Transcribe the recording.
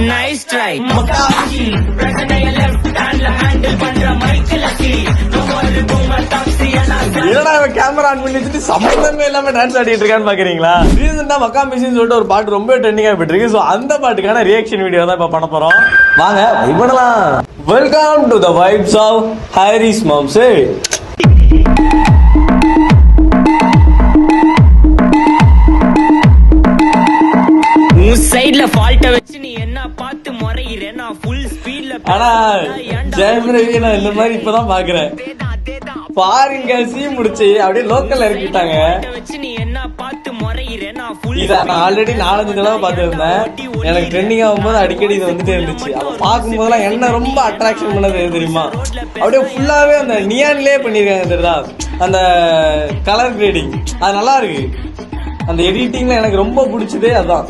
Nice try மக்காச்சி பிரச்சனைய left ஹேண்ட்ல handle பண்ற மைக்கேல் அசி ஒரு பூமர் டாக்ஸி என்னடா இவன் கேமரா ஆன் பண்ணி வச்சுட்டு சம்பந்தமே இல்லாம டான்ஸ் ஆடிட்டு இருக்கான்னு பாக்குறீங்களா? ரீசெண்டா மக்கா மிஷின் சொல்லிட்டு ஒரு பாட்டு ரொம்ப ட்ரெண்டிங்கா போயிட்டு இருக்கு. சோ அந்த பாட்டுக்கான ரியாக்ஷன் வீடியோ தான் இப்ப பண்ண போறோம். வாங்க வைப் பண்ணலாம். Welcome to the vibes of Harris மாம்சே. சைடுல ஃபால்ட்ட வச்சு நீ என்ன பார்த்து முறையிற நான் ஃபுல் ஸ்பீட்ல ஆனா ஜெயமரவி நான் இந்த மாதிரி இப்பதான் பாக்குறேன். பாருங்க சீ முடிச்சு அப்படியே லோக்கல்ல இறக்கிட்டாங்க. நீ என்ன பார்த்து முறையிற நான் ஃபுல் இத நான் ஆல்ரெடி 4-5 தடவை பார்த்துருந்தேன். எனக்கு ட்ரெண்டிங் ஆகும்போது அடிக்கடி இது வந்துட்டே இருந்துச்சு. அப்ப பார்க்கும் போதெல்லாம் என்ன ரொம்ப அட்ராக்ஷன் பண்ணது தெரியுமா? அப்படியே ஃபுல்லாவே அந்த நியான்லயே பண்ணிருக்காங்க தெரியுதா? அந்த கலர் கிரேடிங் அது நல்லா இருக்கு. அந்த எடிட்டிங்ல எனக்கு ரொம்ப பிடிச்சதே அதான்.